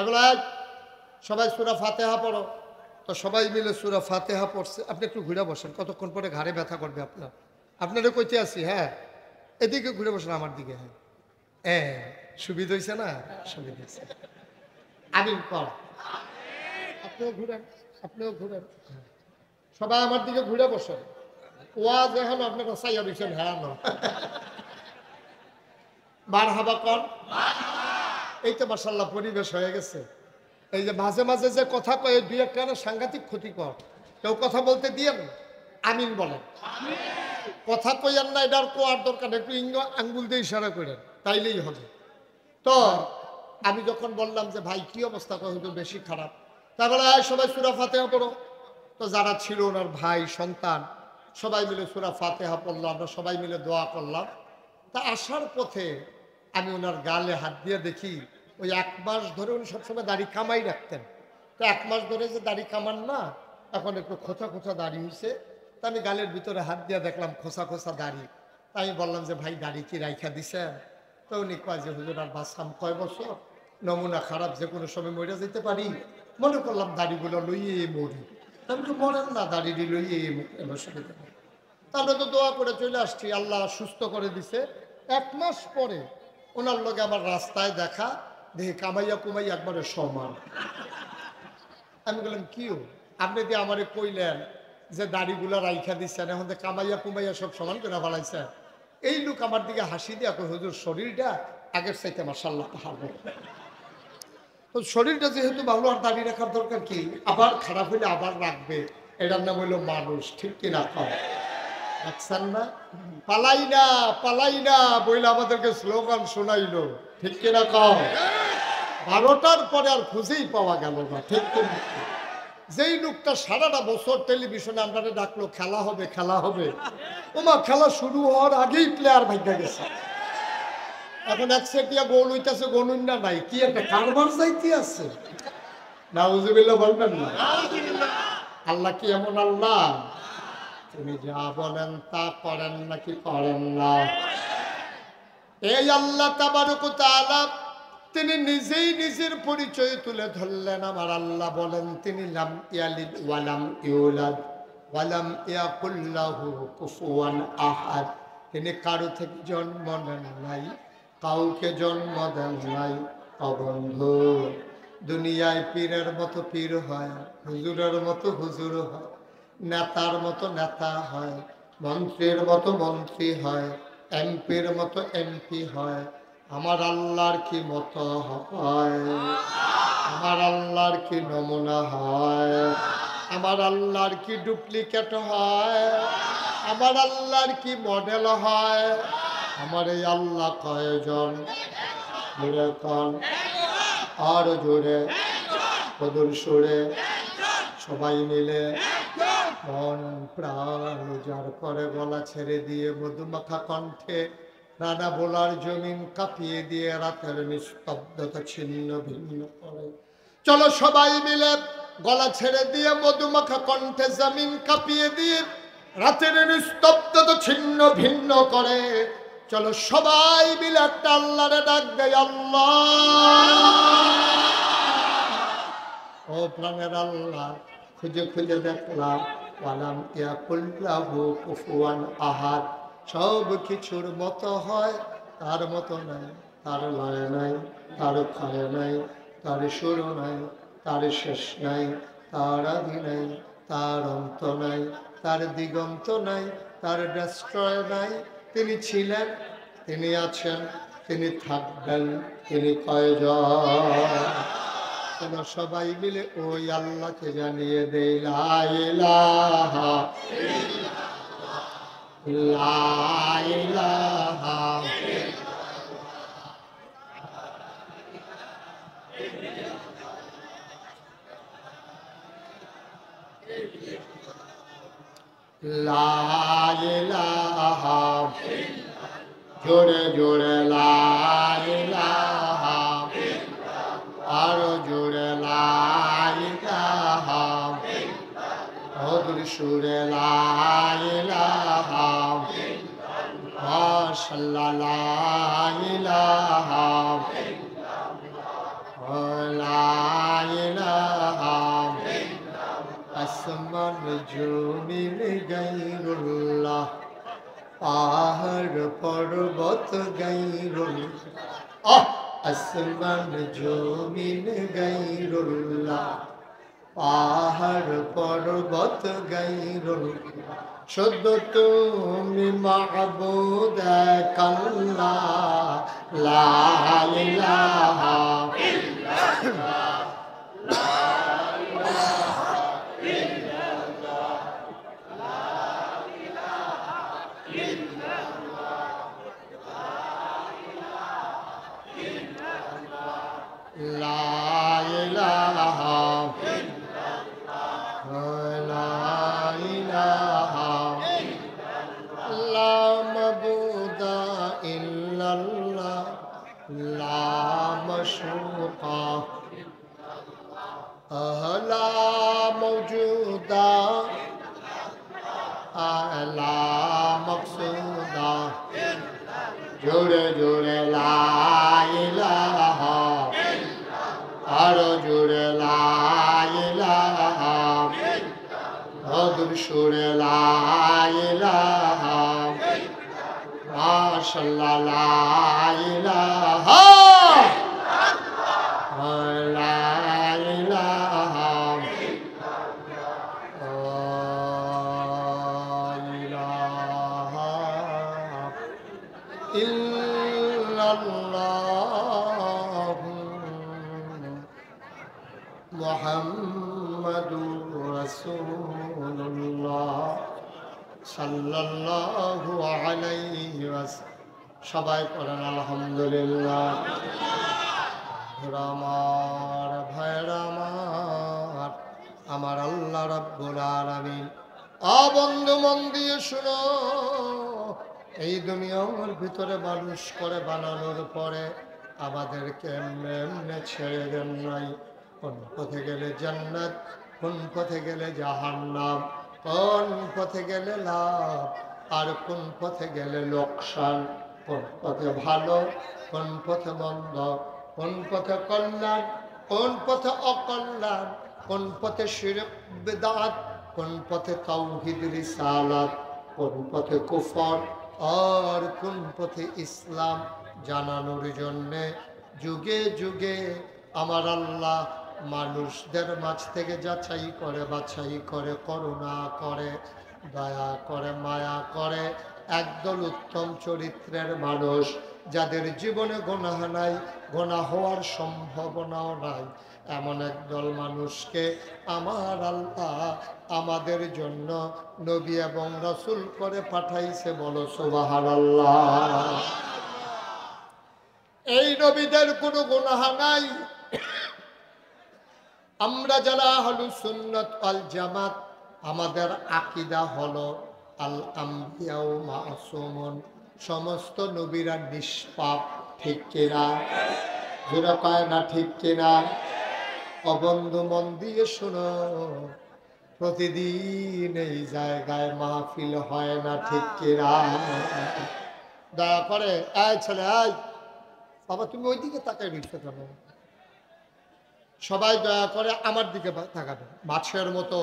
এগুলা সবাই সূরা ফাতিহা পড়ো। তো সবাই মিলে সূরা ফাতিহা পড়ছে। আপনি একটু ঘুরে বসেন, কতক্ষণ পরে ঘাড়ে ব্যথা করবে আপনার। আপনারও কইতে আছি, হ্যাঁ এদিকে ঘুরে বসেন আমার দিকে। হ্যাঁ হ্যাঁ, সুবিধা হয়েছে না? সুবিধা হয়েছে। আমিন কর। আপনিও ঘুরেন, আপনিও ঘুরেন। সবাই আমার দিকে ঘুরে বসেন। ওয়াজ এখন আপনারা চাইয়া দিচ্ছেন, হ্যাঁ না মারহাবা কর। এই তো মাশাআল্লাহ পরিবেশ হয়ে গেছে। এই যে মাঝে মাঝে যে কথা কয় দুই একটা না সাংঘাতিক ক্ষতিকর, কেউ কথা বলতে দিয়ে আমিন বলেন। কথা কইয়ার না, এটার কোয়ার দরকার, একটু আঙ্গুল দিয়ে ইশারা করেন, তাইলেই হবে। তো আমি যখন বললাম যে ভাই কি অবস্থা, হয়তো বেশি খারাপ, তারপরে সবাই সূরা ফাতিহা পড়ো। তো যারা ছিল ওনার ভাই সন্তান সবাই মিলে সূরা ফাতিহা পড়লো, আমরা সবাই মিলে দোয়া করলাম। তা আসার পথে আমি ওনার গালে হাত দিয়ে দেখি ওই 1 মাস ধরে উনি সবসময় দাড়ি কামাই রাখতেন। তো 1 মাস ধরে যে দাড়ি কামান না, এখন একটু খোঁচা খোঁচা দাড়ি হয়েছে। তা আমি গালের ভিতরে হাত দিয়ে দেখলাম খোঁচা খোঁচা দাড়ি। তাই আমি বললাম যে ভাই দাড়ি কি রাইখা দিছেন? তো উনি কয় যে হুজুর আর বাঁচলাম কয় বছর, নমুনা খারাপ, যে কোনো সময় মরে যেতে পারি, মনে করলাম দাড়িগুলো লইয়ে মরি। আমি তো মরেন না, দাড়ি লইয়ে অসুবিধা নেই। তাহলে তো দোয়া করে চলে আসছি, আল্লাহ সুস্থ করে দিছে। 1 মাস পরে ওনার লগে আমার রাস্তায় দেখা, দেখি কামাইয়া কুমাই একবারে সমান। আমি বললাম কিও, আপনি দিয়ে আমারে কইলেন যে দাড়িগুলো রাইখা দিচ্ছেন, এখন তো কামাইয়া কুমাইয়া সব সমান করে ফেলাইছেন। এই লোক আমার দিকে হাসি দিয়া কই হুজুর শরীরটা আগের চাইতে মাশাআল্লাহ ভালো। তো শরীরটা যেহেতু ভালো, আর দাড়ি রাখার দরকার কি, আবার খারাপ হইলে আবার রাখবে, এটার নাম হইলো মানুষ, ঠিক কিনা কয়? রাখছেন না? পালাই না পালাই না বইলে আমাদেরকে স্লোগান শোনাইলো, ঠিক কিনা কয়? 12টার পরে আর খুঁজেই পাওয়া গেল না, ঠিক কিনা? যেই লোকটা সারাটা বছর টেলিভিশনে আমরা ডাকলো খেলা হবে খেলা হবে, ওমা খেলা শুরু হওয়ার আগেই প্লেয়ার ভাগ্যা গেছে। এখন একসেটিয়া গোল হইতেছে, গনুন্না নাই, কি একটা কারবার যাইতে আছে। নাউজুবিল্লাহ বলবেন না? আল্লাহ কি এমন আল্লাহ? তিনি যা বলেন তা করেন নাকি করেন না? এই আল্লাহ তাবারক ওয়া তাআলা তিনি নিজেই নিজের পরিচয় তুলে ধরলেন। আমার আল্লাহ বলেন তিনি লাম ইয়ালিদ ওয়ালাম ইউলাদ ওয়ালাম ইয়াকুল লাহু কুফুয়ান আহাদ। তিনি কারো থেকে জন্ম নেন নাই, কাউকে জন্ম দেন নাই। বন্ধু, দুনিয়ায় পীরের মতো পীর হয়, হুজুরের মতো হুজুর হয়, নেতার মতো নেতা হয়, মন্ত্রীর মতো মন্ত্রী হয়, এমপির মতো এমপি হয়। আমার আল্লাহর কি মতো হয়? আমার আল্লাহর কি নমুনা হয়? আমার আল্লাহর কি ডুপ্লিকেট হয়? আমার আল্লাহর কি মডেল হয়? আমার এই আল্লাহ কয়জন? জোরে কন, আর জোরে, কদর সুরে, সবাই মিলে মন প্রাণ উজাড় করে গলা ছেড়ে দিয়ে মধুমাখা কণ্ঠে রানা বোলার জমিন কাঁপিয়ে দিয়ে রাতের নিস্তব্ধতা ছিন্ন ভিন্ন করে। চলো সবাই মিলে গলা ছেড়ে দিয়ে মধুমাখা কণ্ঠে জমিন কাঁপিয়ে দিয়ে রাতের নিস্তব্ধতা ছিন্ন ভিন্ন করে। চলো সবাই মিলে একটা আল্লাহরে ডাক দেয়, আল্লাহ। ও প্রাণের আল্লাহ, খুঁজে খুঁজে দেখলাম ওয়ালাম ইয়াকুল লাহু কুফুয়ান আহাদ। সব কিছুর মতো হয়, তার মতো নাই, তার লয় নাই, তার ক্ষয় নাই, তার শুরু নাই, তার শেষ নাই, তার আদি নাই, তার অন্ত নাই, তার দিগন্ত নাই, তার ডেস্ট্রয় নাই। তিনি ছিলেন, তিনি আছেন, তিনি থাকবেন, তিনি কয়জন? সবাই মিলে ওই আল্লাহকে জানিয়ে দেই লা ইলাহা লা ইলাহা লা ইলাহা, জোরে জোরে লা ইলাহা, আরো জোরে লা ইলাহা, মধুর সুরে লা ইলাহা, মাশাআল্লাহ লা ইলাহা, লা পাহাড় পর্বত গাইরুল আসমান জমিন গাইরুল্লাহ পাহাড় পর্বত গাইরুল শুধু তুমি মাহবুদ আল্লাহ লা ইলাহা ইল্লাল্লাহ জোরে জোরে লা ইলাহা আরো জোরে লা ইলাহা মধুর সুরে লা ইলাহা মাশাআল্লাহ লা ইলাহা লা ইলাহা মুহাম্মাদুর রাসূলুল্লাহ সাল্লাল্লাহু আলাইহি ওয়াসাল্লাম সবাই পড়েন আলহামদুলিল্লাহ। আমার ভাইরা আমার আল্লাহ রাব্বুল আলামিন বন্ধু মন দিয়ে শুনো, এই দুনিয়ার ভিতরে মানুষ করে বানানোর পরে আমাদেরকে এমনি এমনি ছেড়ে দেন নাই। কোন পথে গেলে জান্নাত, কোন পথে গেলে জাহান্নাম, কোন পথে গেলে লাভ আর কোন পথে গেলে লোকসান, কোন পথে ভালো কোন পথে মন্দ, কোন পথে কল্যাণ কোন পথে অকল্যাণ, কোন পথে শিরক বিদআত, কোন পথে তাওহীদ রিসালাত, কোন পথে কুফর আর কোন পথে ইসলাম জানানোর জন্যে যুগে যুগে আমার আল্লাহ মানুষদের মাঝ থেকে যাচাই করে বাছাই করে করুণা করে দয়া করে মায়া করে একদল উত্তম চরিত্রের মানুষ যাদের জীবনে গুনাহ নাই, গুনাহ হওয়ার সম্ভাবনাও নাই, এমন একদল মানুষকে আমার আল্লাহ আমাদের জন্য নবী এবং রাসূল করে পাঠাইছে। বলো সুবহানাল্লাহ। এই নবীদের কোনো গুনাহ নাই। আমরা যারা আহলুস সুন্নাত ওয়াল জামাত আমাদের আকীদা হলো আল আম্বিয়াউ মাসুমুন, সমস্ত নবীরা নিষ্পাপ। ঠিক কিনা? যারা কয় না ঠিক কিনা? অবন্ধু মন দিয়ে শোনো, প্রতিদিন এই জায়গায় মাহফিল হয় না। ঠিক কিনা? দয়া করে এই ছেলে, এই বাবা তুমি ওইদিকে তাকাই রইছো কেন? সবাই দয়া করে আমার দিকে তাকাবে। মাছের মতো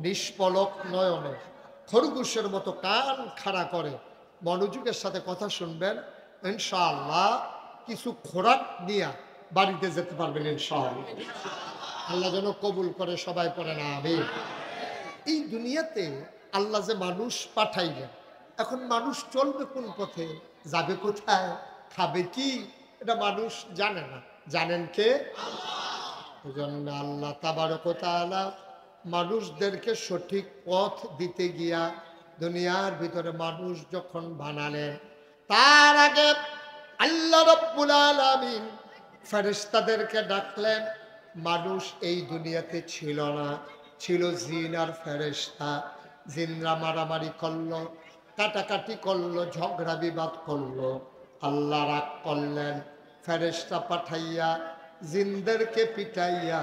নিষ্পলক নয়নে, খরগোশের মতো কান খাড়া করে মনোযোগের সাথে কথা শুনবেন। ইনশাআল্লাহ কিছু খোরাক নিয়ে বাড়িতে যেতে পারবেন ইনশাআল্লাহ। আল্লাহ যেন কবুল করে। সবাই পড়ে না আমিন। এই দুনিয়াতে আল্লাহ যে মানুষ পাঠাইলেন, এখন মানুষ চলবে কোন পথে, যাবে কোথায়, খাবে কি, এটা মানুষ জানে না। জানেন কে? এজন্য আল্লাহ তাবারক ওয়া তাআলা মানুষদেরকে সঠিক পথ দিতে গিয়া দুনিয়ার ভিতরে মানুষ যখন বানালেন, তার আগে আল্লাহ রাব্বুল আলামিন ফেরেশতাদেরকে ডাকলেন। মানুষ এই দুনিয়াতে ছিল না, ছিল জিন আর ফেরেশতা। জিনরা মারামারি করলো, কাটাকাটি করলো, ঝগড়া বিবাদ করলো। আল্লাহ রাগ করলেন, ফেরেশতা পাঠাইয়া জিনদেরকে পিটাইয়া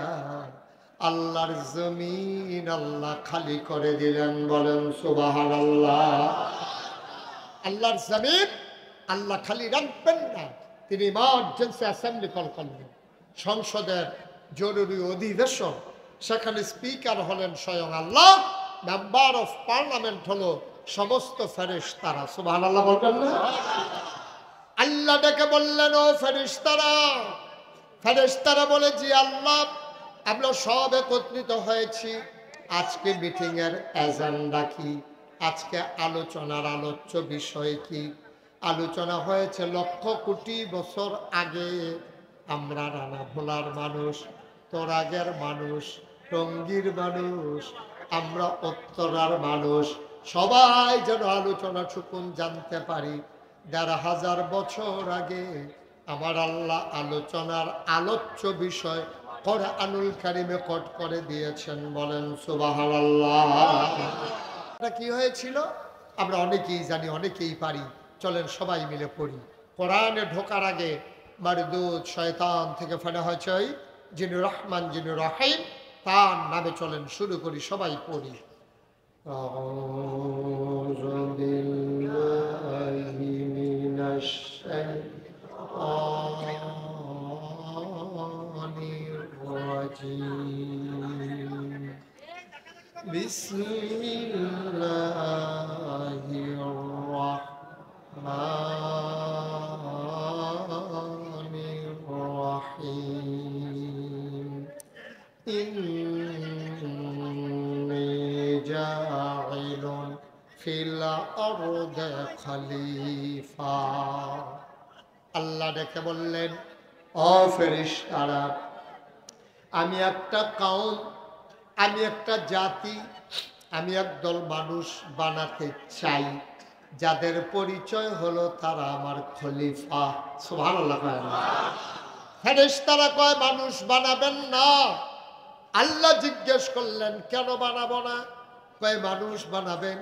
আল্লাহর জমিন আল্লাহ খালি করে দিলেন। বলেন সুবহানাল্লাহ। আল্লাহর জমিন আল্লাহ খালি রাখবেন না, তিনি ইমার্জেন্সি অ্যাসেম্বলি কল করলেন। সংসদের জরুরি অধিবেশন, সেখানে স্পিকার হলেন স্বয়ং আল্লাহ, মেম্বার অফ পার্লামেন্ট হলো সমস্ত ফেরেশতারা, সুবহানাল্লাহ বলবেন না? আল্লাহ ডেকে বললেন, ও ফেরেশতারা। ফেরেশতারা বলে, জি আল্লাহ, আমরা সব একত্রিত হয়েছি। আজকে মিটিং এর এজেন্ডা কি? আজকে আলোচনার আলোচ্য বিষয় কি? আলোচনা হয়েছে লক্ষ কোটি বছর আগে আমরা রানা ভোলার মানুষ, তোরাগের মানুষ, টঙ্গীর মানুষ, আমরা উত্তরার মানুষ, সবাই যেন আলোচনা টুকুন জানতে পারি। ১,৫০০ বছর আগে আমার আল্লাহ আলোচনার আলোচ্য বিষয় কোরআনুল কারীমে কোট করে দিয়েছেন। বলেন সুবহানাল্লাহ। এটা কি হয়েছিল আমরা অনেকেই জানি, অনেকেই পারি। চলেন সবাই মিলে পড়ি। কোরআনে ঢোকার আগে মারদুদ শয়তান থেকে ফেলা হয়েছে ওই যিনি রহমান যিনি রহিম, তার নামে চলেন শুরু করি, সবাই পড়ি। আউযু বিল্লাহি মিনাশ শাইতানির রাজীম। বিসমিল্লাহির রাহমানির রাহিম। ইন্নী জাইলুন ফিল আরদি খলিফা। আল্লাহ ডেকে বললেন, ও ফেরেশতারা, আমি একটা কওম, আমি একটা জাতি, আমি একদল মানুষ বানাতে চাই যাদের পরিচয় হলো তারা আমার খলিফা। সুবহানাল্লাহ। ফেরেশতারা কয় মানুষ বানাবেন না। আল্লাহ জিজ্ঞেস করলেন, কেন বানাবো না? কয় মানুষ বানাবেন।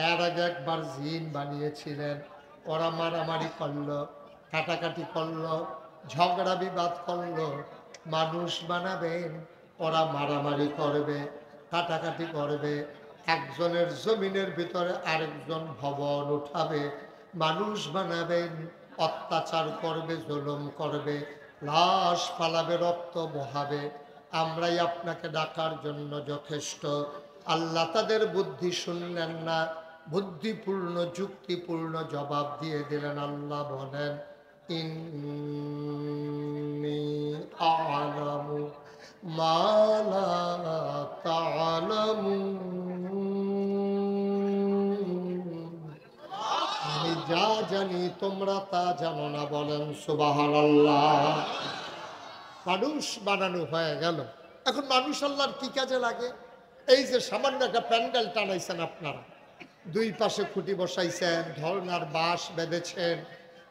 এর আগে একবার জিন বানিয়েছিলেন, ওরা মারামারি করলো, কাটাকাটি করলো, ঝগড়া বিবাদ করলো। মানুষ বানাবেন, ওরা মারামারি করবে, কাটাকাটি করবে, একজনের জমিনের ভিতরে আরেকজন ভবন উঠাবে। মানুষ বানাবেন, অত্যাচার করবে, জুলুম করবে, লাশ ফালাবে, রক্ত বহাবে। আমরাই আপনাকে ডাকার জন্য যথেষ্ট। আল্লাহ তাদের বুদ্ধি শুনলেন না, বুদ্ধিপূর্ণ যুক্তিপূর্ণ জবাব দিয়ে দিলেন। আল্লাহ বলেন, ইন্নী আ'লামু মা লা তা'লামুন। আমি যা জানি তোমরা তা জানো না। বলেন সুবহানাল্লাহ। মানুষ বানানো হয়ে গেল। এখন মানুষ আল্লাহর কি কাজে লাগে? এই যে সামান্য একটা প্যান্ডেল টানাইছেন আপনারা, দুই পাশে খুঁটি বসাইছেন, ঢলনার বাঁশ বেঁধেছেন,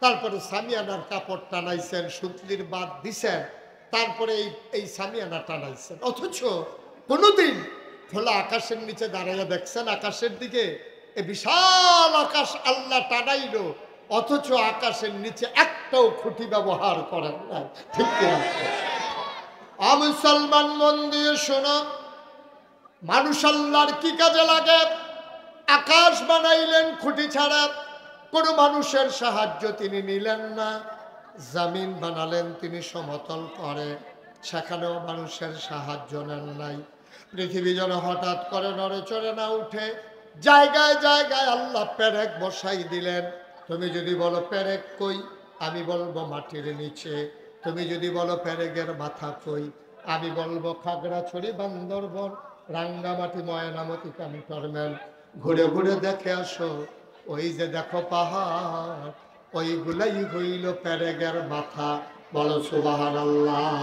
তারপরে সামিয়ানার কাপড় টানাইছেন, সুতলির বাদ দিছেন, তারপরে এই সামিয়ানা টানাইছেন। অথচ কোনোদিন খোলা আকাশের নিচে দাঁড়াইয়া দেখছেন আকাশের দিকে? এ বিশাল আকাশ আল্লাহ টানাইলো, অথচ আকাশের নিচে একটাও খুঁটি ব্যবহার করেন না। ঠিক কিনা? মুসলমান মন দিয়ে শোনো, মানুষ আল্লাহর কি কাজে লাগে? আকাশ বানাইলেন খুঁটি ছাড়া, কোনো মানুষের সাহায্য তিনি নিলেন না। জমিন বানালেন তিনি সমতল করে, সেখানেও মানুষের সাহায্য নেন নাই। পৃথিবী যেন হঠাৎ করে নড়ে চড়ে না উঠে, জায়গায় জায়গায় আল্লাহ পেরেক বসাই দিলেন। তুমি যদি বলো পেরেক কই, আমি বলবো মাটির নিচে। তুমি যদি বলো পেরেকের মাথা কই, আমি বলবো খাগড়াছড়ি, বান্দরবন, রাঙ্গামাটি, ময়নামতি, ক্যান্টনমেন্ট। ঘুরে ঘুরে দেখে আসো, ওই যে দেখো পাহাড়, ওইগুলাই হইল পেরেকের মাথা। বলো সুবহানাল্লাহ।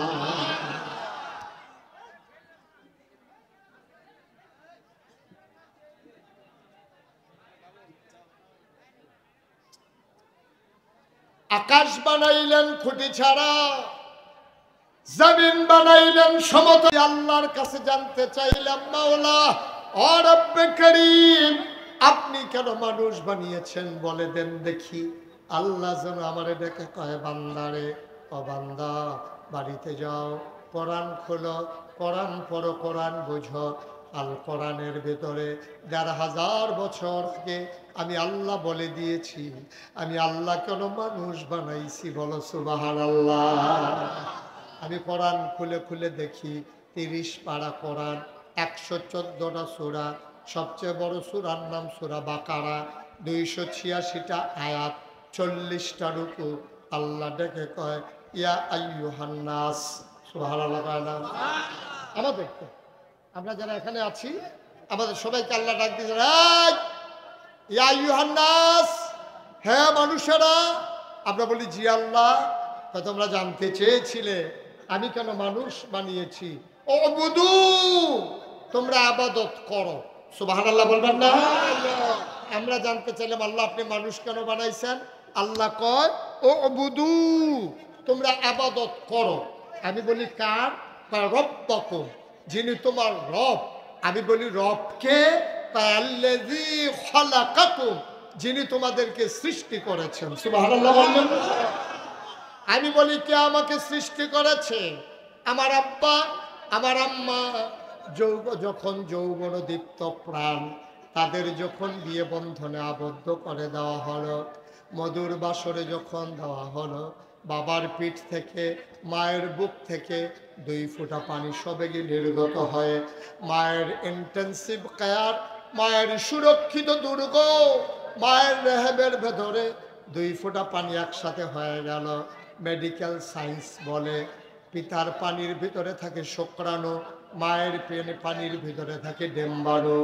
আকাশ বানাইলেন খুঁটি ছাড়া, জমিন বানাইলেন সমতল। আল্লাহর কাছে জানতে চাইলাম, মাওলা ও রব্বে করিম, আপনি কেন মানুষ বানিয়েছেন বলে দেন দেখি। আল্লাহ যেন আমারে ডেকে কয়, বান্দারে, ও বান্দা, বাড়িতে যাও, কোরআন খোলো, কোরআন পড়ো, কোরআন বুঝো। আল কোরআনের ভেতরে ১,৫০০ বছর আগে আমি আল্লাহ বলে দিয়েছি, আমি আল্লাহ কেন মানুষ বানাইছি। বলো সুবহানাল্লাহ। আমি কোরআন খুলে খুলে দেখি, ৩০ পারা কোরআন, ১১৪টা সূরা, সবচেয়ে বড় সূরার নাম সূরা বাকারা, 286টা আয়াত, 40টা রুকু। আল্লাহ ডেকে কয় ইয়া আইয়ুহান নাস। সুবহানাল্লাহ কয় না? আমাদের তো, আমরা যারা এখানে আছি আমাদের সবাইকে আল্লাহ ডাক দিয়েছেন, এই ইয়া আইয়ুহান নাস, হ্যাঁ মানুষেরা। আমরা বলি জি আল্লাহ। তা তোমরা জানতে চেয়েছিলে আমি কেন মানুষ বানিয়েছি। উবুদু, তোমরা ইবাদত করো। সুবহানাল্লাহ বলবেন না? আমরা জানতে চাইলাম আল্লাহ আপনি মানুষ কেন বানাইছেন। আল্লাহ কয় উবুদু, তোমরা ইবাদত করো। আমি বলি কার? রব্বাকুম, যিনি তোমার রব। আমি বলি রবকে? আল্লাযী খালাকাকুম, যিনি তোমাদেরকে সৃষ্টি করেছেন। সুবহানাল্লাহ বলবেন। আমি বলি কে আমাকে সৃষ্টি করেছে? আমার আব্বা, আমার আম্মা। যখন যৌবন দীপ্ত প্রাণ, তাদের যখন বিয়ে বন্ধনে আবদ্ধ করে দেওয়া হলো, মধুর বাসরে যখন দেওয়া হলো, বাবার পিঠ থেকে মায়ের বুক থেকে 2 ফোঁটা পানি সবেগে নির্গত হয়ে মায়ের ইন্টেন্সিভ কেয়ার, মায়ের সুরক্ষিত দুর্গ, মায়ের রেহেবের ভেতরে 2 ফোঁটা পানি একসাথে হয়ে গেল। মেডিকেল সায়েন্স বলে পিতার পানির ভিতরে থাকে শুক্রাণু, মায়ের পানির ভিতরে থাকে ডিম্বাণু।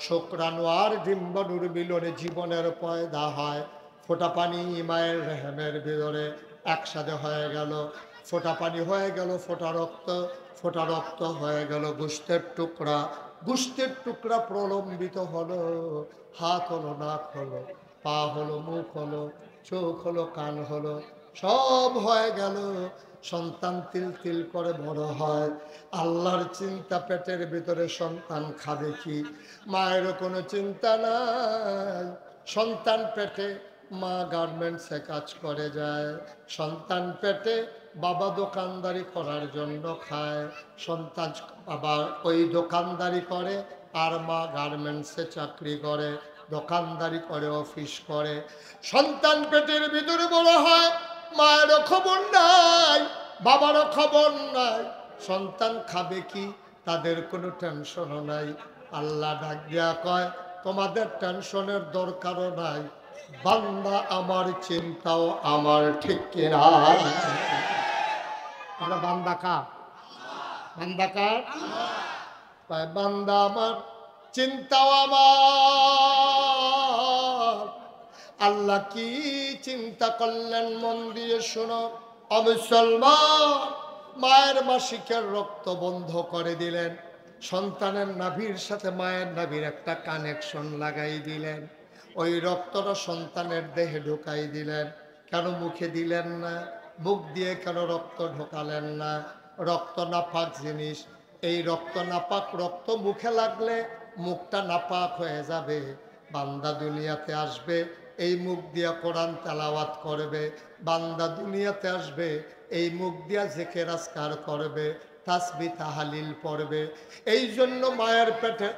শুক্রাণু আর ডিম্বাণুর মিলনে জীবনের পয়দা হয়। ফোঁটা পানি মায়ের রেহেমের ভিতরে একসাথে হয়ে গেল, ফোঁটা পানি হয়ে গেল ফোঁটা রক্ত, ফোঁটা রক্ত হয়ে গেল গোশতের টুকরা, গোশতের টুকরা প্রলম্বিত হলো, হাত হলো, নাক হলো, পা হলো, মুখ হলো, চোখ হলো, কান হলো, সব হয়ে গেল। সন্তান তিল তিল করে বড় হয়। আল্লাহর চিন্তা পেটের ভিতরে সন্তান খাবে কি, মায়েরও কোনো চিন্তা নাই। সন্তান পেটে মা গার্মেন্টসে কাজ করে যায়, সন্তান পেটে বাবা দোকানদারি করার জন্য খায়। সন্তান বাবা ওই দোকানদারি করে আর মা গার্মেন্টসে চাকরি করে, দোকানদারি করে, অফিস করে। সন্তান পেটের ভিতরে বড় হয়, মায়েরও খবর নাই, বাবারও খবর নাই। সন্তান খাবে কি, তাদের কোনো টেনশনও নাই। আল্লাহ ডাক দিয়া কয় তোমাদের টেনশনের দরকারও নাই, বান্দা আমার চিন্তাও আমার, ঠিক কিনা? আমরা বান্দা কার? বান্দা কার? বান্দা আমার, চিন্তাও আমার। আল্লাহ কি চিন্তা করলেন মন দিয়ে শোনো। মুসলমান, মায়ের মাসিকের রক্ত বন্ধ করে দিলেন, সন্তানের নাভির সাথে মায়ের নাভির একটা কানেকশন লাগাই দিলেন, ওই রক্তটা সন্তানের দেহে ঢুকাই দিলেন। কেন মুখে দিলেন না? মুখ দিয়ে কেন রক্ত ঢোকালেন না? রক্ত নাপাক জিনিস, এই রক্ত নাপাক রক্ত মুখে লাগলে মুখটা নাপাক হয়ে যাবে। বান্দা দুনিয়াতে আসবে, এই মুখ দিয়া কোরআন তেলাওয়াত করবে, বান্দা দুনিয়াতে আসবে, এই মুখ দিয়া জিকির আজকার করবে, তাসবিহ তাহলিল পড়বে। এই জন্য মায়ের পেটে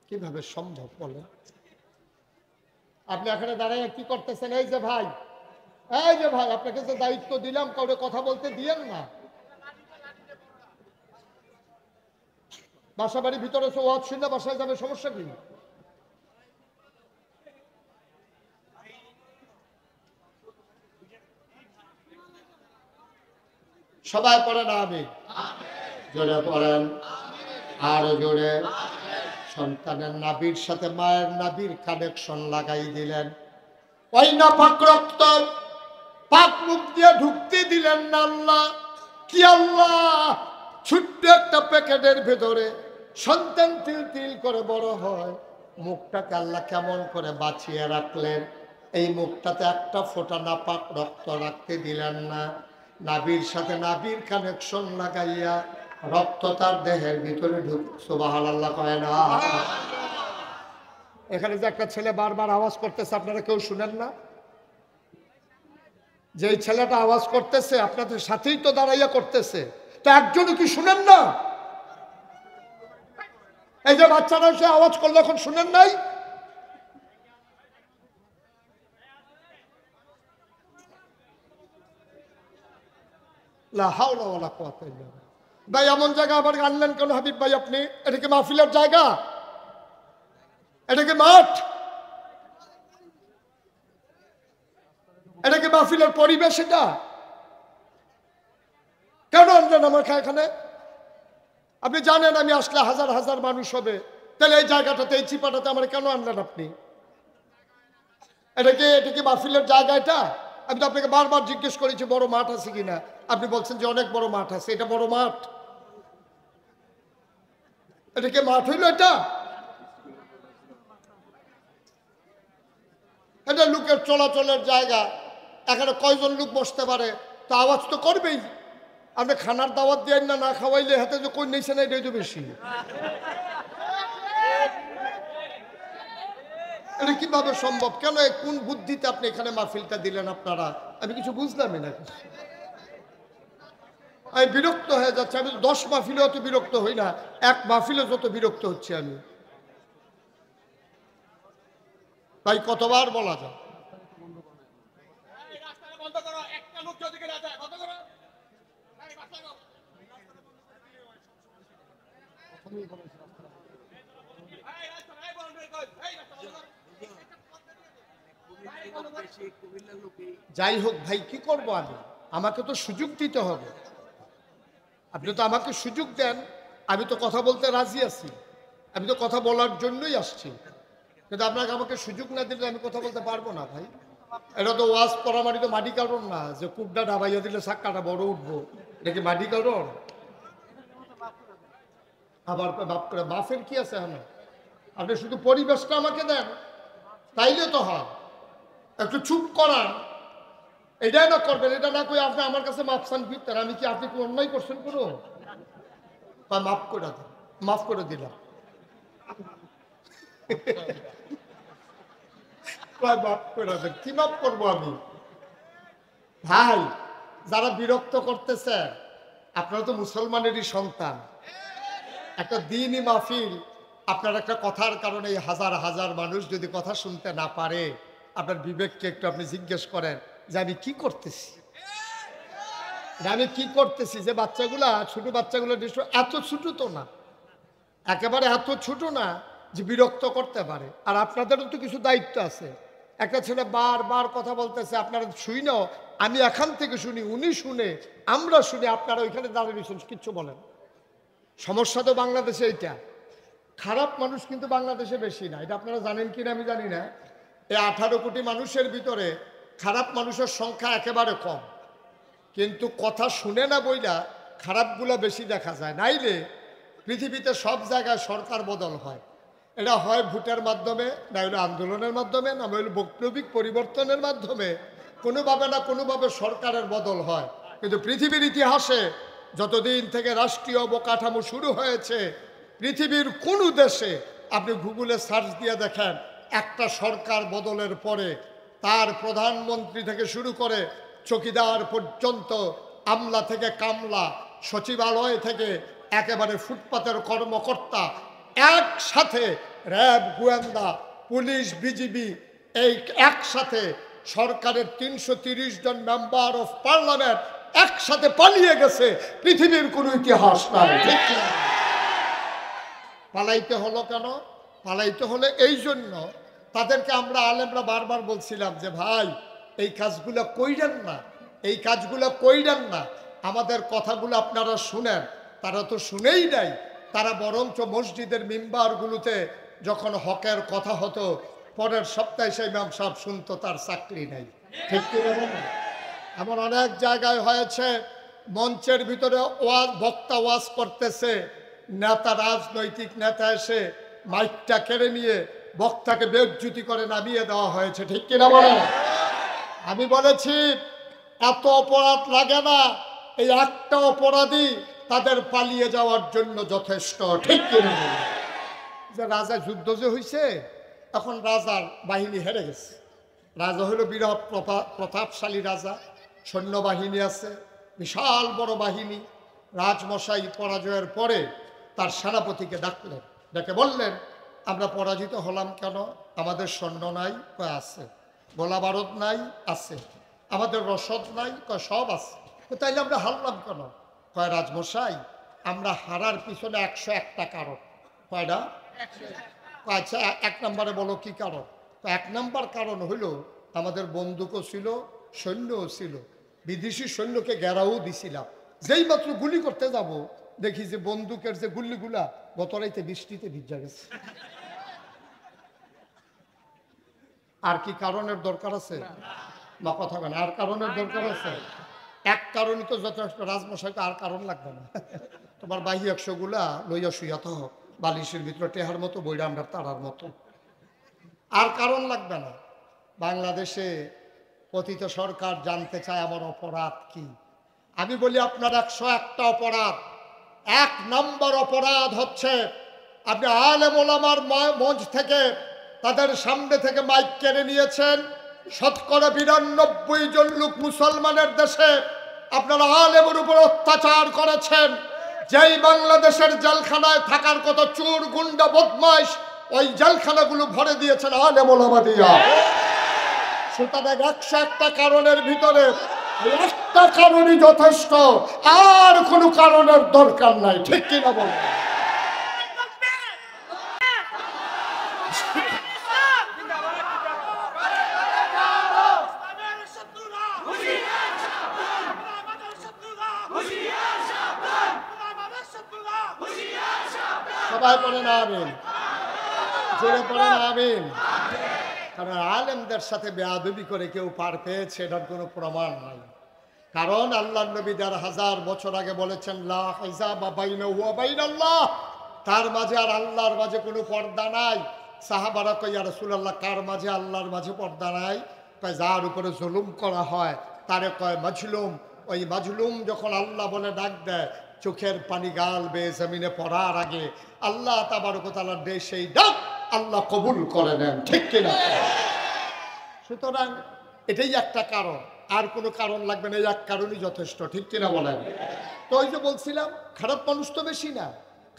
কিভাবে সম্ভব বলে? আপনি এখানে দাঁড়ায় কি করতেছেন? এই যে ভাই, এই যে ভাই, আপনাকে যে দায়িত্ব দিলাম কাউকে কথা বলতে দিয়েন না। বাসা বাড়ির ভিতরে ওয়াজ শুনে বাসায় যাবে, সমস্যা কি? সবাই পড়েন আমিন, জোরে পড়েন, আর জোরে। সন্তানের নাভির সাথে মায়ের নাভির কানেকশন লাগাই দিলেন, ওই না পাক রক্ত পাক মুখ দিয়ে ঢুকতে দিলেন না। আল্লাহ কি? আল্লাহ ছোট্ট একটা প্যাকেটের ভেতরে সন্তান তিল তিল করে বড় হয়, মুখটাকে আল্লাহ কেমন করে বাঁচিয়ে রাখলেন। এই মুখটাতে একটা ফোঁটা নাপাক রক্ত রাখতে দিলেন না। নাভির সাথে নাভির কানেকশন লাগাইয়া রক্ত তার দেহের ভিতরে ঢুক। সুবহানাল্লাহ কয় না? এখানে যে একটা ছেলে বারবার আওয়াজ করতেছে, আপনারা কেউ শুনেন না? যে এই ছেলেটা আওয়াজ করতেছে আপনাদের সাথেই তো দাঁড়াইয়া করতেছে, তা একজনও কি শুনেন না? এই যে বাচ্চারা সে আওয়াজ করলো, এখন শুনেন নাই? লা হাওলা ওয়ালা কুওয়াতা ইল্লা বিল্লাহ। ভাই এমন জায়গা আবার আনলেন কেন হাবিব ভাই আপনি? এটা কি মাহফিলের জায়গা? এটা কি মাঠ? এটা কি মাহফিলের পরিবেশ? এটা কেন আনলেন আমাকে এখানে? আপনি জানেন আমি আসলে হাজার হাজার মানুষ হবে, তাহলে এই জায়গাটাতে, এই চিপাটাতে আমার কেন আনলেন আপনি? এটা কি মাহফিলের জায়গা? এটা আমি তো আপনাকে বারবার জিজ্ঞেস করেছি বড় মাঠ আছে কিনা, আপনি বলছেন যে অনেক বড় মাঠ আছে। এটা বড় মাঠ? এটা কি মাঠ হইল? এটা এটা লোকের চলাচলের জায়গা। এখানে কয়জন লোক বসতে পারে? তো আওয়াজ তো করবেই। আপনি খানার দাওয়াত দিয়ে না, না খাওয়াইলে হাতে যে কই নিয়েছে না, এটাই তো বেশি। এটা কিভাবে সম্ভব? কেন, কোন বুদ্ধিতে আপনি এখানে মাহফিলটা দিলেন আপনারা? আমি কিছু বুঝলামই না। আমি বিরক্ত হয়ে যাচ্ছে। আমি 10 মাহফিলে অত বিরক্ত হই না, এক মাহফিলে যত বিরক্ত হচ্ছে আমি। তাই কতবার বলা যায়? যাই হোক ভাই, কি করবো আমি? আমাকে তো সুযোগ দিতে হবে। আপনি তো আমাকে সুযোগ দেন, আমি তো কথা বলতে রাজি আছি, আমি তো কথা বলার জন্যই আসছি। কিন্তু আপনাকে আমাকে সুযোগ না দিলে আমি কথা বলতে পারবো না ভাই। এটা তো ওয়াজ পরামারিত মাটি কারণ না যে কুবটা ডাবাইয়া দিলে সাক্কাটা বড় উঠবো। এটা কি মাটি কারণ? আবার বাপ করে বাফের কি আছে? আপনি শুধু পরিবেশটা আমাকে দেন, তাইলে তো হয়। একটু চুপ করান, এটাই না করবেন। এটা না কই আপনি আমার কাছে মাপ চান ফিরতেন। আমি কি, আপনি কি অন্যায় করছেন কোনো? মাফ করে দেন, মাফ করে দিলাম। মাফ করে দেন, কি মাফ করবো আমি? ভাই যারা বিরক্ত করতেছে, আপনারা তো মুসলমানেরই সন্তান, একটা দ্বীনি মাহফিল। আপনার একটা কথার কারণে এই হাজার হাজার মানুষ যদি কথা শুনতে না পারে, আপনার বিবেককে একটু আপনি জিজ্ঞেস করেন যে আমি কি করতেছি। আমি কি করতেছি? যে বাচ্চাগুলা, ছোট বাচ্চাগুলো এত ছোট তো না, একেবারে এত ছোট না যে বিরক্ত করতে পারে। আর আপনাদেরও তো কিছু দায়িত্ব আছে। একটা ছেলে বারবার কথা বলতেছে, আপনারা শুই না, আমি এখান থেকে শুনি, উনি শুনে, আমরা শুনি, আপনারা ওইখানে দাঁড়িয়ে কিচ্ছু বলেন। সমস্যা তো বাংলাদেশে এইটা। খারাপ মানুষ কিন্তু বাংলাদেশে বেশি না, এটা আপনারা জানেন কিনা আমি জানি না। এই 18 কোটি মানুষের ভিতরে খারাপ মানুষের সংখ্যা একেবারে কম, কিন্তু কথা শুনে না বইলা খারাপগুলো বেশি দেখা যায়। নাইলে পৃথিবীতে সব জায়গায় সরকার বদল হয়, এটা হয় ভোটের মাধ্যমে, না হলে আন্দোলনের মাধ্যমে, না হলে বৈপ্লবিক পরিবর্তনের মাধ্যমে। কোনোভাবে না কোনোভাবে সরকারের বদল হয়। কিন্তু পৃথিবীর ইতিহাসে যতদিন থেকে রাষ্ট্রীয় অবকাঠামো শুরু হয়েছে, পৃথিবীর কোনো দেশে আপনি গুগলে সার্চ দিয়ে দেখেন, একটা সরকার বদলের পরে তার প্রধানমন্ত্রী থেকে শুরু করে চকিদার পর্যন্ত, আমলা থেকে কামলা, সচিবালয় থেকে একেবারে ফুটপাতের কর্মকর্তা, একসাথে র্যাব, গোয়েন্দা, পুলিশ, বিজিবি, এই একসাথে সরকারের 330 জন মেম্বার অফ পার্লামেন্ট একসাথে পালিয়ে গেছে। পৃথিবীর কোনো ইতিহাস নাই। ঠিক না? পালাইতে হলো কেন? পালাইতে হলে এই জন্য, তাদেরকে আমরা আলেমরা বারবার বলছিলাম যে ভাই এই কাজগুলো কইরেন না, এই কাজগুলো কইরেন না, আমাদের কথাগুলো আপনারা শুনেন। তারা তো শুনেই নাই, তারা বরঞ্চ মসজিদের মিম্বারগুলোতে যখন হকের কথা হতো, পরের সপ্তাহে সেই ইমাম সাহেব শুনতো তার চাকরি নাই। ঠিক কি বলেন? এমন অনেক জায়গায় হয়েছে, মঞ্চের ভিতরে ওয়াজ, বক্তা ওয়াজ করতেছে, নেতা, রাজনৈতিক নেতা এসে মাইকটা কেড়ে নিয়ে বক্তাকে বেজ্জুতি করে নামিয়ে দেওয়া হয়েছে। ঠিক কিনা বলেন? আমি বলেছি এত অপরাধ লাগে না, এই একটা অপরাধী তাদের পালিয়ে যাওয়ার জন্য যথেষ্ট। ঠিক কিনা? যে রাজা যুদ্ধ যে হয়েছে, এখন রাজার বাহিনী হেরে গেছে। রাজা হলো বিরাট প্রতাপশালী রাজা, সৈন্যবাহিনী আছে, বিশাল বড় বাহিনী। রাজমশাই পরাজয়ের পরে তার সেনাপতিকে ডাকলেন, ডেকে বললেন আমরা পরাজিত হলাম কেন? আমাদের সৈন্য নাই? কয় আছে। গোলা বারুদ নাই? আছে। আমাদের রসদ নাই? কয় সব আছে। তাইলে আমরা হারলাম কেন? কয় রাজমশাই আমরা হারার পিছনে 101টা কারণ। কয়টা? আচ্ছা, 1 নম্বরে বলো কি কারণ? তো 1 নম্বর কারণ হইল আমাদের বন্দুকও ছিল, সৈন্যও ছিল, বিদেশি সৈন্যকে ঘেরাও দিছিলাম। যেই মাত্র গুলি করতে যাব দেখি যে বন্দুকের যে গুলিগুলা গত রাইতে বৃষ্টিতে ভিজা গেছে। আর কি কারণের দরকার আছে? বা কথা বলেন, আর কারণের দরকার আছে? এক কারণই তো যথেষ্ট। রাজমশাইকে আর কারণ লাগবে না। তোমার বাহি 100 গুলা লইয়া শুইয়া তো বালিশের ভিতরে টেহার মতো, বইরা আমরা তারার মতো, আর কারণ লাগবে না। বাংলাদেশে পতিত সরকার জানতে চায় আমার অপরাধ কি। আমি বলি আপনার 101টা অপরাধ। 1 নম্বর অপরাধ হচ্ছে আপনি আলেম ওলামার মঞ্চ থেকে তাদের সামনে থেকে মাইক কেড়ে নিয়েছেন। 92% জন লোক মুসলমানের দেশে আপনারা আলেমের উপর অত্যাচার করেছেন। যেই বাংলাদেশের জেলখানায় থাকার কত চোর গুন্ডা বদমাইশ, ওই জেলখানাগুলো ভরে দিয়েছেন আলেম ওলামা দিয়া। সুতরাং 101টা কারণের ভিতরে একটা কারণই যথেষ্ট, আর কোনো কারণের দরকার নাই। ঠিক কিনা বলেন? সবাই পড়েন আমিন, জোরে পড়েন আমিন। কারণ আলেমদের সাথে বেয়াদবি করে কেউ পার পেয়েছে এটার কোনো প্রমাণ নাই। কারণ আল্লাহর নবী 1000 বছর আগে বলেছেন লা হিজাবা বাইনাহু ওয়া বাইনাল্লাহ, তার মাঝে আর আল্লাহর মাঝে কোনো পর্দা নাই। সাহাবারা কয় ইয়া রাসূলুল্লাহ, কার মাঝে আল্লাহর মাঝে পর্দা নাই? কয় যার উপরে জুলুম করা হয় তারে কয় মাজলুম। ওই মাজলুম যখন আল্লাহ বলে ডাক দেয়, চোখের পানি গাল বেয়ে জমিনে পড়ার আগে আল্লাহ তাবারক ওয়া তাআলা দেয় সেই ডাক আল্লাহ কবুল করে নেন। ঠিক কিনা? সুতরাং এটাই একটা কারণ, আর কোনো কারণ লাগবে না। এই এক কারণই যথেষ্ট। ঠিক কিনা বলেন? তো ওই যে বলছিলাম, খারাপ মানুষ তো বেশি না,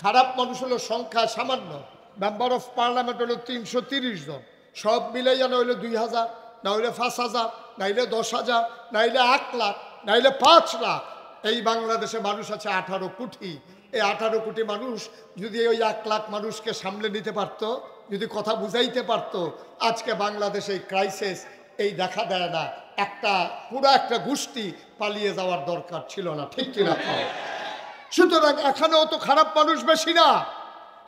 খারাপ মানুষ হলো সংখ্যা সামান্য। মেম্বার অফ পার্লামেন্ট হলো 330 জন, সব মিলাইয়া না হইলে 2000, না হইলে 5000, নাইলে 10,000, নাইলে 1 লাখ, নাইলে 5 লাখ। এই বাংলাদেশে মানুষ আছে 18 কোটি। এই 18 কোটি মানুষ যদি ওই 1 লাখ মানুষকে সামলে নিতে পারত, যদি কথা বুঝাইতে পারত, আজকে বাংলাদেশে এই ক্রাইসিস এই দেখা দেয় না। পুরো একটা গোষ্ঠী পালিয়ে যাওয়ার দরকার ছিল না। ঠিক কিনা? সুতরাং এখানেও তো খারাপ মানুষ বেশি না।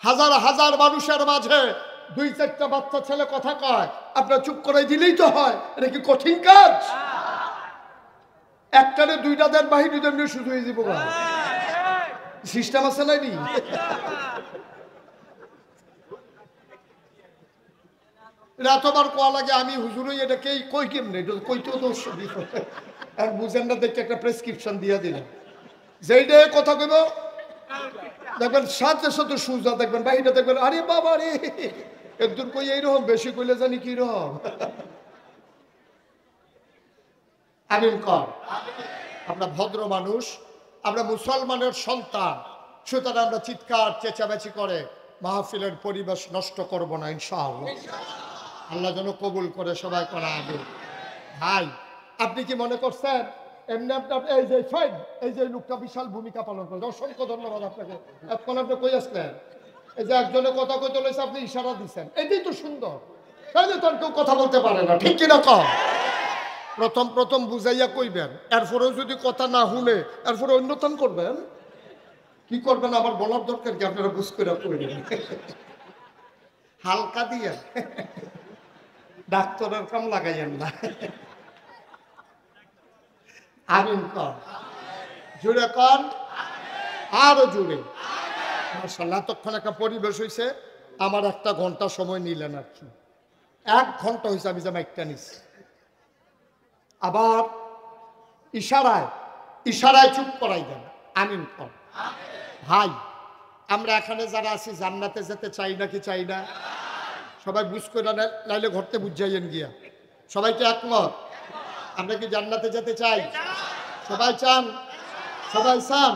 হাজার হাজার মানুষের মাঝে 2-4টা বাচ্চা ছেলে কথা কয়, আপনার চুপ করে দিলেই তো হয়। এটা কি কঠিন কাজ? একটারে 2টা দেন বাহিনীদের নিয়ে শুধু হয়ে যাবো। সিস্টেম আছে নাই? এতবার কোয়া লাগে আমি হুজুরই এটাকে কই কেমনে কইতেও দোষ এক বুঝেন না, দেখতে একটা প্রেসক্রিপশন দিয়ে দিলেন যেইটা কথা কইব দেখবেন সাথে সাথে সুজা দেখবেন, বাহিরে দেখবেন আরে বাবা রে একদূর কই এইরকম, বেশি কইলে জানি কি রকম। আমিন কর। আমরা ভদ্র মানুষ, আমরা মুসলমানের সন্তান, সুতরাং আমরা চিৎকার চেঁচামেচি করে মাহফিলের পরিবেশ নষ্ট করব না ইনশাআল্লাহ। আল্লাহ যেন কবুল করে। সবাই করা আগে। ভাই, আপনি কি মনে করছেন এমনি আপনার এই যে ফাইন, এই যে লোকটা বিশাল ভূমিকা পালন করে, অসংখ্য ধন্যবাদ আপনাকে। এখন আপনি কই আসলেন? এই যে একজনে কথা কইতে লইছে, আপনি ইশারা দিচ্ছেন, এটাই তো সুন্দর। তাহলে তো আর কেউ কথা বলতে পারে না। ঠিক কিনা কম? প্রথম বুঝাইয়া কইবেন, এরপরেও যদি কথা না শুনে এরপরে অন্যতম করবেন। কি করবেন আমার বলার দরকার কি? আপনারা বুঝ করে কইবেন হালকা দিয়ে, ডাক্তারের কাম লাগাইয়েন না। আমিন কর, জুড়ে কর, আরো জুড়ে। মাশাআল্লাহ, তখন একটা পরিবেশ হয়েছে। আমার 1 ঘন্টা সময় নিলেন আর কি, 1 ঘন্টা হয়েছে আমি যে মাইকটা নিচ্ছি। আবার ইশারায় চুপ করাই দেন। আমিন কর। ভাই, আমরা এখানে যারা আছি জান্নাতে যেতে চাই না কি চাই না? সবাই বুঝ করে নাইলে ঘরতে বুঝাইয়েন গিয়া। সবাইকে একমত? আমরা কি জান্নাতে যেতে চাই? সবাই চান? সবাই চান?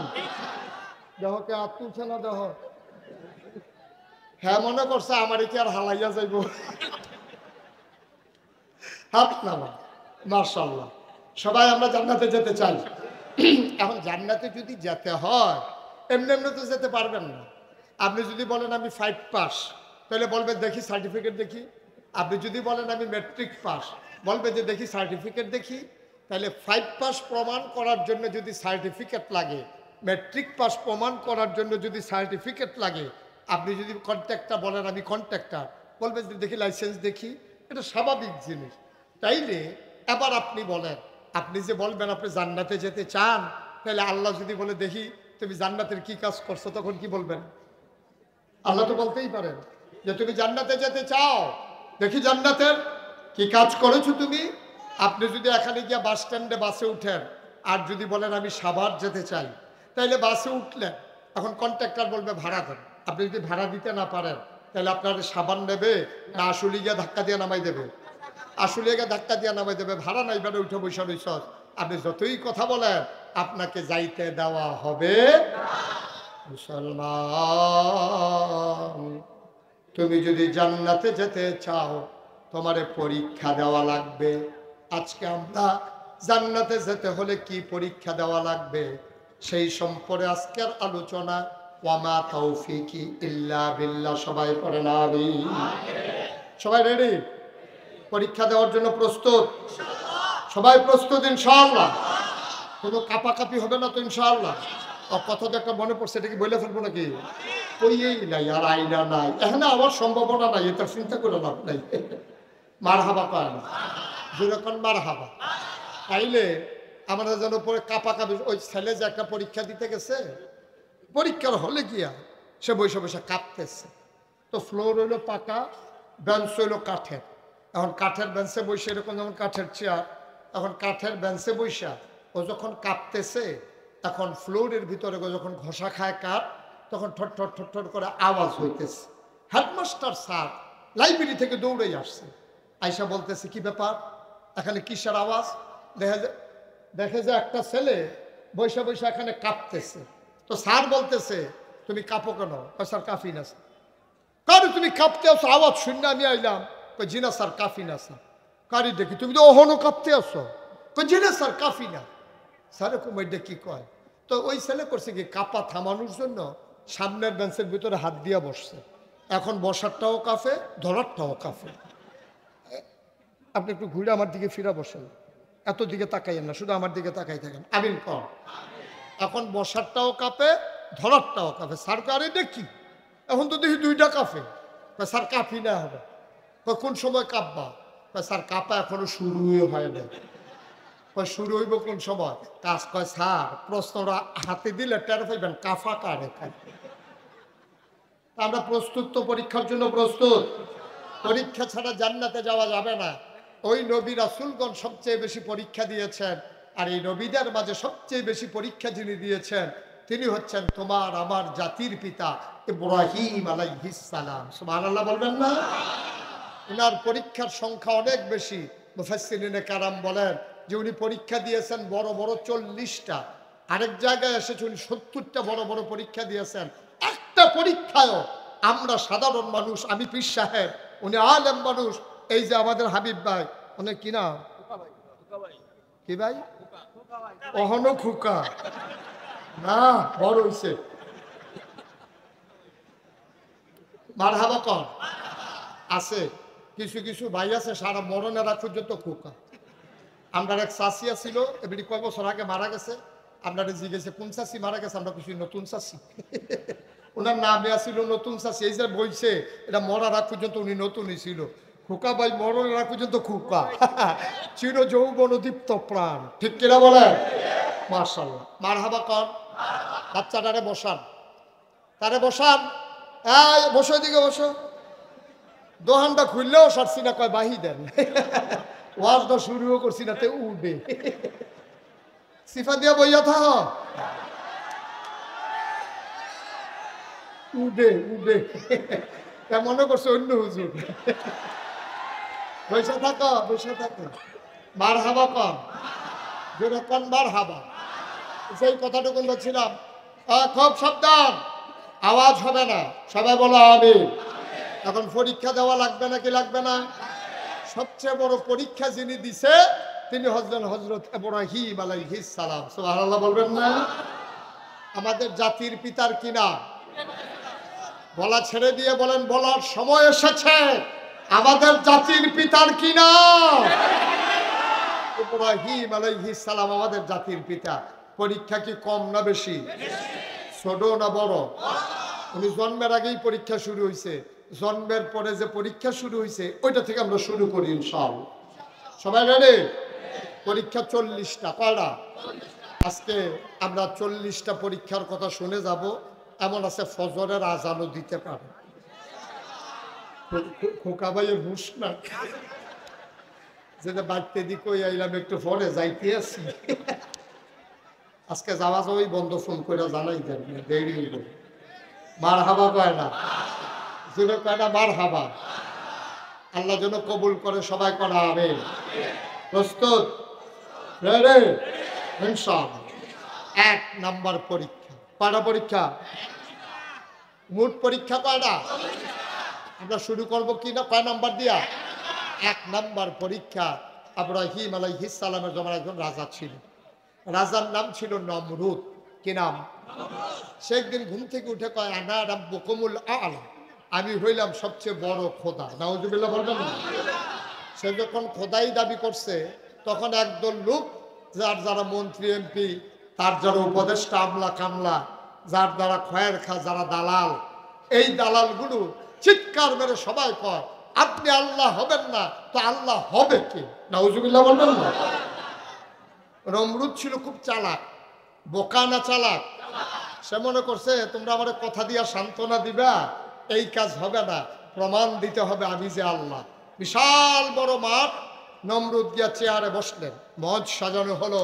দেহকে হাত তুলছে না দেহ? হ্যাঁ মনে করছে আমারই কি আর হালাইয়া যাইব? হাত নামা। মাশাআল্লাহ, সবাই আমরা জান্নাতে যেতে চাই। এখন জান্নাতে যদি যেতে হয় এমনি এমনি তো যেতে পারবেন না। আপনি যদি বলেন আমি 5 পাস, তাহলে বলবে দেখি সার্টিফিকেট দেখি। আপনি যদি বলেন আমি ম্যাট্রিক পাস, বলবে যে দেখি সার্টিফিকেট দেখি। তাহলে 5 পাস প্রমাণ করার জন্য যদি সার্টিফিকেট লাগে, ম্যাট্রিক পাস প্রমাণ করার জন্য যদি সার্টিফিকেট লাগে, আপনি যদি কন্ট্রাক্টর বলেন আমি কন্ট্রাক্টর, বলবে যে দেখি লাইসেন্স দেখি। এটা স্বাভাবিক জিনিস। তাইলে এবার আপনি বলেন, আপনি যে বলবেন আপনি জান্নাতে যেতে চান, তাহলে আল্লাহ যদি বলে দেখি তুমি জান্নাতের কি কাজ করছো, তখন কি বলবেন? আল্লাহ তো বলতেই পারেন যে তুমি জান্নাতে যেতে চাও, দেখি জান্নাতের কি কাজ করেছো তুমি। আপনি যদি এখানে গিয়া বাস স্ট্যান্ডে বাসে উঠেন, আর যদি বলেন আমি সাভার যেতে চাই, তাইলে বাসে উঠলেন, এখন কন্ট্রাক্টর বলবে ভাড়া দেন। আপনি যদি ভাড়া দিতে না পারেন, তাহলে আপনার সাবান নেবে না আসলে গিয়া ধাক্কা দিয়ে নামাই দেবে? আসলে গিয়ে ধাক্কা দিয়ে নামাই দেবে। ভাড়া নাই বেড়ে উঠে বৈশা রইস, আপনি যতই কথা বলেন আপনাকে যাইতে দেওয়া হবে। মুসলমান, তুমি যদি জান্নাতে যেতে চাও, তোমারে পরীক্ষা দেওয়া লাগবে। আজকে আমরা জান্নাতে যেতে হলে কি পরীক্ষা দেওয়া লাগবে, সেই সম্পর্কে আজকের আলোচনা। ওয়ামা তৌফিকি ইল্লা বিল্লাহ। সবাই পড়েন আমিন। সবাই রেডি? পরীক্ষা দেওয়ার জন্য প্রস্তুত? সবাই প্রস্তুত ইনশাআল্লাহ? কোনো কাপাকাপি হবে না তো ইনশাআল্লাহ? কথা তো একটা মনে পড়ছে, এটা কি বলে ফেলবো নাকি? কইয়েই নাই, আর আইনা নাই, এখানে আমার সম্ভাবনা নাই, এটা চিন্তা করে লাভ নাই। মার হাবা পায় না, যেরকম মার হাবা। তাইলে আমরা যেন পরে কাপাকাপি। ওই ছেলে যে একটা পরীক্ষা দিতে গেছে, পরীক্ষার হলে গিয়া সে বসে বসে কাঁপতেছে। তো ফ্লোর হইলো পাকা, বেঞ্চ হইলো কাঠের। এখন কাঠের বেঞ্চে বসে, এরকম যেমন কাঠের চেয়ার, এখন কাঠের বেঞ্চে বৈশা ও যখন কাঁপতেছে, এখন ফ্লোরের ভিতরে যখন ঘষা খায় কাঠ, তখন ঠট ঠট ঠট ঠট করে আওয়াজ হইতেছে। হেডমাস্টার স্যার লাইব্রেরি থেকে দৌড়ে আসছে, আয়সা বলতেছে কি ব্যাপার, এখানে কিসের আওয়াজ? দেখে যে একটা ছেলে বৈশা বৈশা এখানে কাঁপতেছে। তো স্যার বলতেছে তুমি কাঁপো কেন? স্যার কাঁপি না স্যার। কারণ তুমি কাঁপতে আসো, আওয়াজ শুনে আমি আইলাম। জি না স্যার কাঁপি না স্যার। কারি দেখি তুমি তো ওহনো কাঁপতে আসো। জি না স্যার কাঁপি না। স্যার এরকম ওইটা কি কয়? তো ওই ছেলে করছে কি, কাঁপা থামানোর জন্য সামনের বেঞ্চের ভিতরে হাত দিয়া বসছে। এখন বসারটাও কাঁপে, ধরারটাও কাঁপে। আপনি একটু ঘুরে আমার দিকে ফিরা বসেন, এত দিকে তাকাইয়েন না, শুধু আমার দিকে তাকাই থাকেন। আমিন কর। এখন বসারটাও কাঁপে, ধরারটাও কাঁপে। স্যার আরে দেখি এখন তো দেখি দুইটা কাঁপে। স্যার কাঁপি না হবে। কোন সময় কাঁপবা? স্যার কাঁপা এখনো শুরুই হয় না। শুরু হইব কোন সময়? কাজ কয় স্যার প্রশ্নটা হাতে দিলে টের পাইবেন কাফা কারে খায়। আমরা প্রস্তুত তো? পরীক্ষার জন্য প্রস্তুত? পরীক্ষা ছাড়া জান্নাতে যাওয়া যাবে না। ওই নবী রাসূলগণ সবচেয়ে বেশি পরীক্ষা দিয়েছেন, আর এই নবীদের মাঝে সবচেয়ে বেশি পরীক্ষা যিনি দিয়েছেন, তিনি হচ্ছেন তোমার আমার জাতির পিতা ইব্রাহিম আলাইহিস সালাম। সুবহানাল্লাহ বলবেন না? ওনার পরীক্ষার সংখ্যা অনেক বেশি। মুফাসসিরিনে কারাম বলেন যে উনি পরীক্ষা দিয়েছেন বড় বড় 40টা। আরেক জায়গায় এসেছে উনি 70টা বড় বড় পরীক্ষা দিয়েছেন। একটা পরীক্ষায়ও আমরা সাধারণ মানুষ, আমি পীর সাহেব, উনি আলেম মানুষ, এই যে আমাদের হাবিব ভাই, উনি কি নাম? কি ভাই? অহনো খুকা না, বড় হইছে। মারহাবা কর। আছে কিছু কিছু ভাই আছে সারা মরণের আগ পর্যন্ত খোকা। আমরা এক চাষিয়া ছিল, এমনি কয় বছর আগে মারা গেছে। আপনারা জিজ্ঞেসে কোন চাষি মারা গেছে, আমরা কিছু নতুন চাষি। ওনার নামে আসছিল নতুন চাষি। এই যে বলছে এটা মরার আগ পর্যন্ত উনি নতুনই ছিল। খোকা ভাই মরণের আগ পর্যন্ত খোকা। চির যৌবন দীপ্ত প্রাণ। ঠিক কিনা বলেন? মাশাআল্লাহ। মারহাবা কর। বাচ্চাটারে বসান, তারে বসান। এই বসো, দিকে বসো। দোহানটা খুললেও সারছি না, কয় বাহি দেন। ওয়াজটা শুরুও করছি না, তে উঠবে। সিফা দিয়া বইয়া থাক, উঠে উঠে মনে করছে অন্য হুজুর। বৈশা থাকো, বৈশা থাকো। মার হাবা কম, যেরকম মার হাবা। সেই কথাটুকু বলছিলাম, খুব সাবধান, আওয়াজ হবে না। সবাই বলো আমি। এখন পরীক্ষা দেওয়া লাগবে নাকি লাগবে না? সবচেয়ে বড় পরীক্ষা যিনি দিছে তিনি হজরত ইব্রাহিম আলাইহিস সালাম। সুবহানাল্লাহ বলবেন না? আমাদের জাতির পিতার কি নাম? বলা ছেড়ে দিয়ে বলেন, বলার সময় এসেছে। আমাদের জাতির পিতার কি নাম? ইব্রাহিম আলাইহিস সালাম আমাদের জাতির পিতা। পরীক্ষা কি কম না বেশি? ছোট না বড়? উনি জন্মের আগেই পরীক্ষা শুরু হয়েছে, জন্মের পরে যে পরীক্ষা শুরু হয়েছে ওইটা থেকে আমরা শুরু করি ইনশাআল্লাহ। সবাই রেডি? পরীক্ষা 40টা। কয়টা? আজকে আমরা 40টা পরীক্ষার কথা শুনে যাব। এমন আছে ফজরের আজানও দিতে পারে। খোকা ভাইয়ের হুশ না, যেটা বাড়তে দিক ওই আইলাম একটু পরে যাইতে আসি। আজকে যাওয়া যাওয়াই বন্ধ, ফোন করে জানাই দেন, দেরি হইব। মার হাবা কয় না, যেন কয় না মার হাবা। আল্লাহ যেন কবুল করে, সবাই করা হবে। প্রস্তুত? রেডি? ইনশাআল্লাহ। 1 নাম্বার পরীক্ষা। কয়টা পরীক্ষা? মোট পরীক্ষা কয়টা? আমরা শুরু করব কি না কয় নাম্বার দিয়া? 1 নাম্বার পরীক্ষা। ইব্রাহিম আলাইহিস সালামের জমানায় একজন রাজা ছিল। রাজার নাম ছিল নমরুদ। কি নাম? সে একদিন ঘুম থেকে উঠে কয়, আনা রাব্বুকুমুল আ'লা, আমি হইলাম সবচেয়ে বড় খোদা। নাউজুবিল্লাহ বলবেন না? সে যখন খোদাই দাবি করছে, তখন একদল লোক, যার যারা মন্ত্রী এমপি, তার যারা উপদেষ্টা আমলা কামলা, যার দ্বারা খয়ের খা, যারা দালাল, এই দালালগুলো চিৎকার মেরে সবাই কয়, আপনি আল্লাহ হবেন না তো আল্লাহ হবে কে? নাউজুবিল্লাহ বলবেন না? নমরুদ ছিল খুব চালাক। বোকা না চালাক? সে মনে করছে তোমরা আমার কথা দিয়া সান্ত্বনা দিবা, এই কাজ হবে না, প্রমাণ দিতে হবে আমি যে আল্লাহ। বিশাল বড় মাঠ, নমরুদ গিয়া চেয়ারে বসলেন, মঞ্চ সাজানো হলো,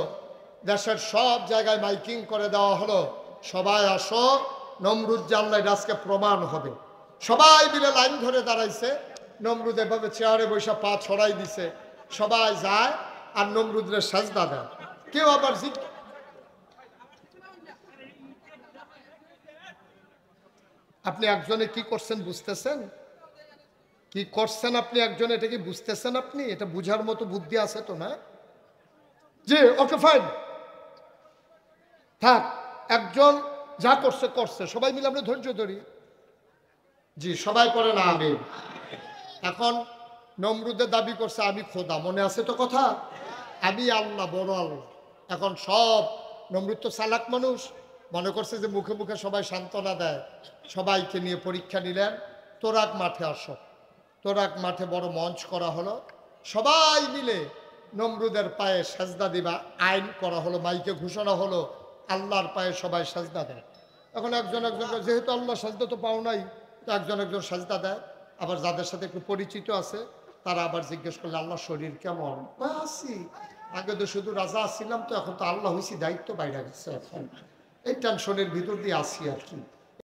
দেশের সব জায়গায় মাইকিং করে দেওয়া হলো, সবাই আসো, নমরুদ যে আল্লাহ আজকে প্রমাণ হবে। সবাই মিলে লাইন ধরে দাঁড়াইছে। নমরুদ এভাবে চেয়ারে বসে পা ছড়াই দিছে, সবাই যায় আর নমরুদের সাজদা দেয়। কেউ আবার আপনি একজনে কি করছেন বুঝতেছেন? কি করছেন আপনি একজনে, এটা কি বুঝতেছেন? আপনি এটা বুঝার মতো বুদ্ধি আছে তো না? জি, ওকে ফাইন, থাক। একজন যা করছে করছে, সবাই মিলে আমরা ধৈর্য ধরি। জি, সবাই করে না আমি। এখন নমরুদের দাবি করছে আমি খোদা, মনে আছে তো কথা? আমি আল্লাহ, বড় আল্লাহ। এখন সব, নমরুদ তো চালাক মানুষ, মনে করছে যে মুখে মুখে সবাই সান্ত্বনা দেয়। সবাইকে নিয়ে পরীক্ষা নিলেন। তোরাক মাঠে আসো। তোরাক মাঠে বড় মঞ্চ করা হলো, সবাই মিলে নমরুদের পায়ে সাজদা দিবা আইন করা হলো, মাইকে ঘোষণা হলো আল্লাহর পায়ে সবাই সাজদা দেয়। এখন একজন একজন, যেহেতু আল্লাহ সাজদা তো পাও নাই, তো একজন একজন সাজদা দেয়। আবার যাদের সাথে একটু পরিচিত আছে তারা আবার জিজ্ঞেস করলে আল্লাহ শরীর কেমন? আছি, আগে তো শুধু রাজা আসছিলাম, তো এখন তো আল্লাহ হয়েছি, দায়িত্ব বাইরে গেছে, এখন এই টেনশনের ভিতর দিয়ে আসি আর কি।